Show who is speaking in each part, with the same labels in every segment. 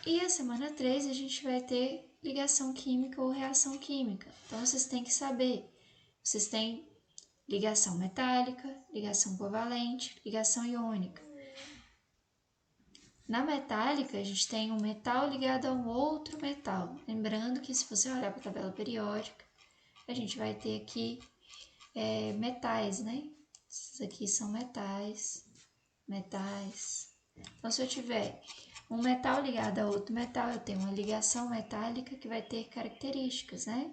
Speaker 1: E a semana 3 a gente vai ter ligação química ou reação química. Então, vocês têm que saber. Vocês têm ligação metálica, ligação covalente, ligação iônica. Na metálica, a gente tem um metal ligado a um outro metal. Lembrando que se você olhar para a tabela periódica, a gente vai ter aqui metais, né? Esses aqui são metais. Então, se eu tiver um metal ligado a outro metal, eu tenho uma ligação metálica que vai ter características, né?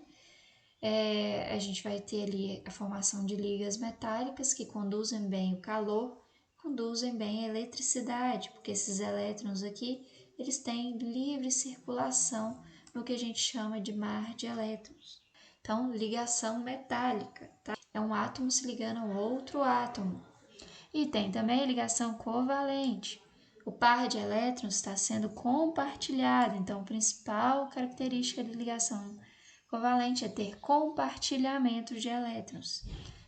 Speaker 1: A gente vai ter ali a formação de ligas metálicas que conduzem bem o calor, conduzem bem a eletricidade, porque esses elétrons aqui, eles têm livre circulação no que a gente chama de mar de elétrons. Então, ligação metálica, tá? É um átomo se ligando a outro átomo. E tem também ligação covalente. O par de elétrons está sendo compartilhado, então a principal característica de ligação covalente é ter compartilhamento de elétrons,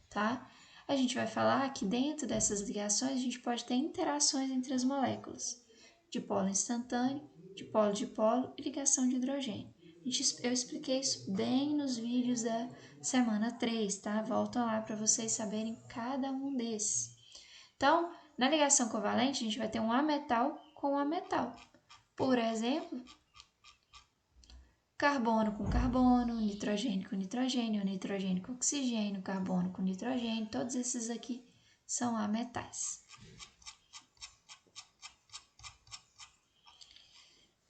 Speaker 1: tá? A gente vai falar que dentro dessas ligações a gente pode ter interações entre as moléculas, dipolo instantâneo, dipolo e ligação de hidrogênio. Eu expliquei isso bem nos vídeos da semana 3, tá? Voltam lá para vocês saberem cada um desses. Então, na ligação covalente, a gente vai ter um ametal com ametal. Por exemplo, carbono com carbono, nitrogênio com nitrogênio, nitrogênio com oxigênio, carbono com nitrogênio, todos esses aqui são ametais.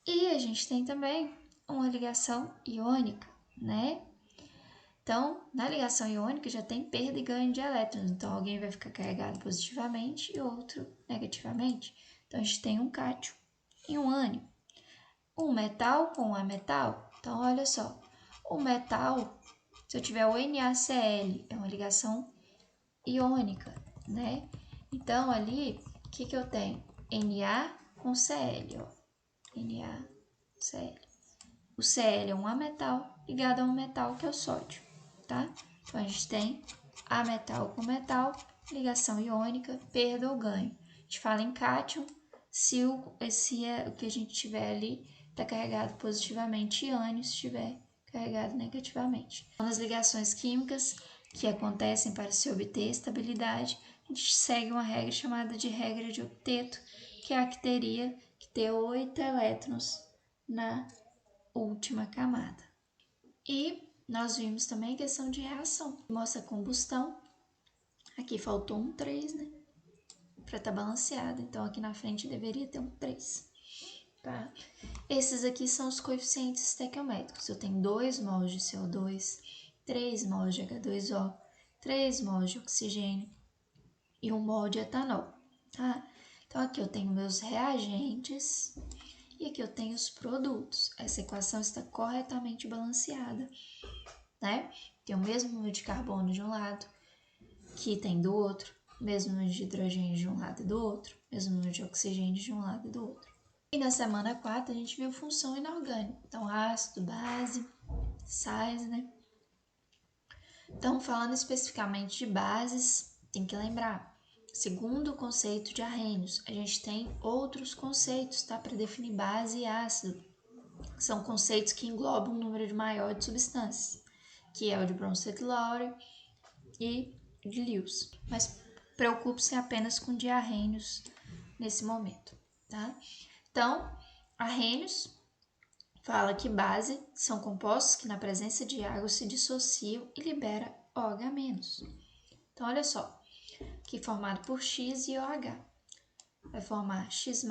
Speaker 1: E a gente tem também uma ligação iônica, né? Então, na ligação iônica já tem perda e ganho de elétrons. Então, alguém vai ficar carregado positivamente e outro negativamente. Então, a gente tem um cátion e um ânion. Um metal com um ametal. Então, olha só. O metal, se eu tiver o NaCl, é uma ligação iônica, né? Então, ali, o que eu tenho? Na com Cl, ó. NaCl. O Cl é um ametal ligado a um metal que é o sódio, tá? Então, a gente tem ametal com metal, ligação iônica, perda ou ganho. A gente fala em cátion se o que a gente tiver ali está carregado positivamente e ânion se estiver carregado negativamente. Então, nas ligações químicas que acontecem para se obter estabilidade, a gente segue uma regra chamada de regra de octeto, que é a que teria que ter 8 elétrons na última camada. E nós vimos também a questão de reação, que mostra a combustão. Aqui faltou um 3, né? Para estar balanceado, então aqui na frente deveria ter um 3. Tá? Esses aqui são os coeficientes estequiométricos. Eu tenho 2 mols de CO2, 3 mols de H2O, 3 mols de oxigênio e 1 mol de etanol. Tá? Então aqui eu tenho meus reagentes e aqui eu tenho os produtos. Essa equação está corretamente balanceada, né? Tem o mesmo número de carbono de um lado, que tem do outro, mesmo número de hidrogênio de um lado e do outro, mesmo número de oxigênio de um lado e do outro. E na semana 4 a gente viu função inorgânica, então ácido, base, sais, né? Então, falando especificamente de bases, tem que lembrar, segundo o conceito de Arrhenius, a gente tem outros conceitos, tá? Para definir base e ácido, que são conceitos que englobam um número maior de substâncias, que é o de Bronsted-Lowry e de Lewis. Mas preocupe-se apenas com de Arrhenius nesse momento, tá? Então, Arrhenius fala que base são compostos que na presença de água se dissociam e libera OH-. Então, olha só, que formado por X e OH. Vai formar X+,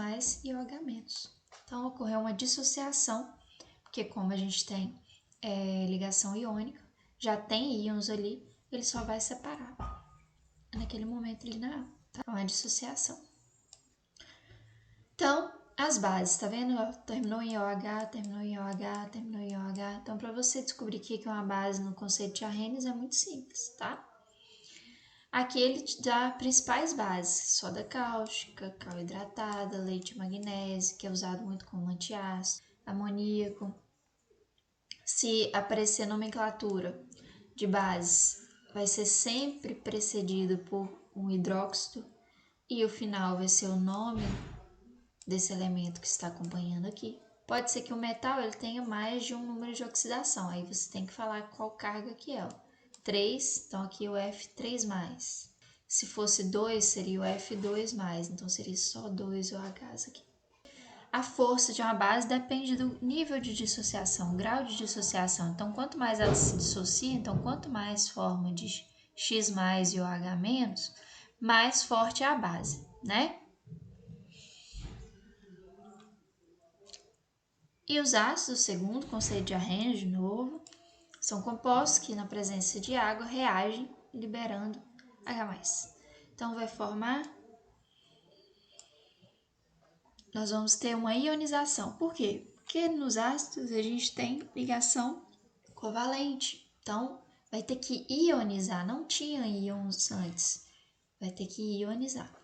Speaker 1: e OH-. Então, ocorreu uma dissociação, porque como a gente tem ligação iônica, já tem íons ali, ele só vai separar naquele momento ali na água, tá? É uma dissociação. Então, as bases, tá vendo? Terminou em OH, terminou em OH, terminou em OH. Então, para você descobrir o que é uma base no conceito de Arrhenius é muito simples, tá? Aqui ele te dá principais bases: soda cáustica, cal hidratada, leite magnésio, que é usado muito como antiácido, amoníaco. Se aparecer nomenclatura de bases, vai ser sempre precedido por um hidróxido e o final vai ser o nome desse elemento que está acompanhando aqui, Pode ser que o metal ele tenha mais de um número de oxidação, aí você tem que falar qual carga que é. 3, então aqui o F3+. Se fosse 2, seria o F2+, então seria só 2 OHs aqui. A força de uma base depende do nível de dissociação, o grau de dissociação. Então, quanto mais ela se dissocia, então quanto mais forma de X+ e OH-, mais forte é a base, né? E os ácidos, segundo o conceito de Arrhenius, de novo, são compostos que, na presença de água, reagem liberando H+. Então, vai formar... Nós vamos ter uma ionização. Por quê? Porque nos ácidos a gente tem ligação covalente. Então, vai ter que ionizar. Não tinha íons antes. Vai ter que ionizar.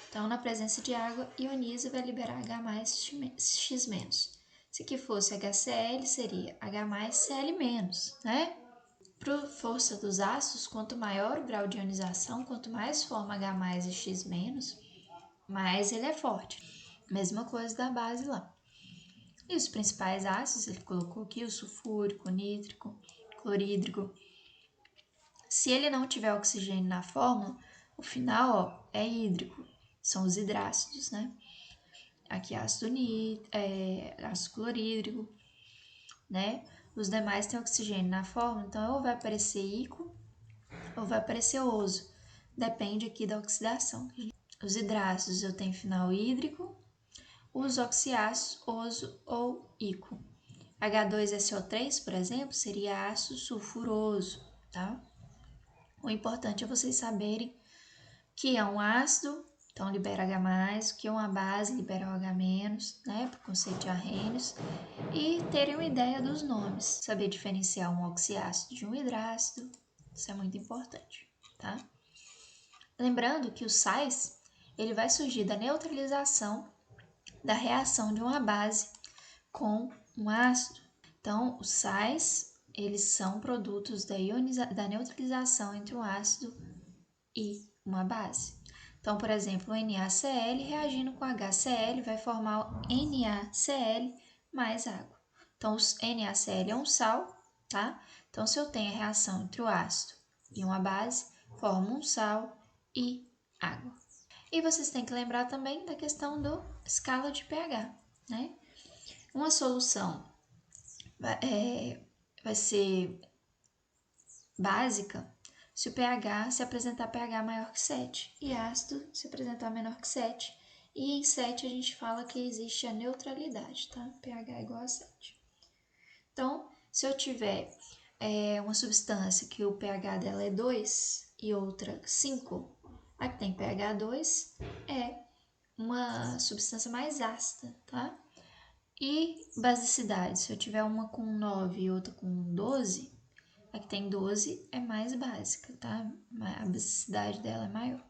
Speaker 1: Então, na presença de água, ioniza e vai liberar H+, X-. Se aqui fosse HCl, seria H+Cl-, né? Para força dos ácidos, quanto maior o grau de ionização, quanto mais forma H+ e X-, mais ele é forte. Mesma coisa da base lá. E os principais ácidos, ele colocou aqui o sulfúrico, o nítrico, clorídrico. Se ele não tiver oxigênio na fórmula, o final, ó, é hídrico. São os hidrácidos, né? Aqui ácido clorídrico, né? Os demais têm oxigênio na fórmula, então ou vai aparecer íquo ou vai aparecer oso. Depende aqui da oxidação. Os hidrácidos eu tenho final hídrico, os oxiácidos, oso ou íquo. H2SO3, por exemplo, seria ácido sulfuroso, tá? O importante é vocês saberem que é um ácido, então libera H+, que é uma base, libera OH-, né, por conceito de Arrhenius, e terem uma ideia dos nomes, saber diferenciar um oxiácido de um hidrácido, isso é muito importante, tá? Lembrando que o sais, ele vai surgir da neutralização da reação de uma base com um ácido. Então, os sais, eles são produtos da neutralização entre um ácido e uma base. Então, por exemplo, o NaCl reagindo com HCl vai formar o NaCl mais água. Então, o NaCl é um sal, tá? Então, se eu tenho a reação entre o ácido e uma base, forma um sal e água. E vocês têm que lembrar também da questão da escala de pH, né? Uma solução vai ser básica se o pH se apresentar pH maior que 7 e ácido se apresentar menor que 7. E em 7 a gente fala que existe a neutralidade, tá? pH igual a 7. Então, se eu tiver uma substância que o pH dela é 2 e outra 5, a que tem pH 2 é uma substância mais ácida, tá? E basicidade, se eu tiver uma com 9 e outra com 12, a que tem 12 é mais básica, tá? A basicidade dela é maior.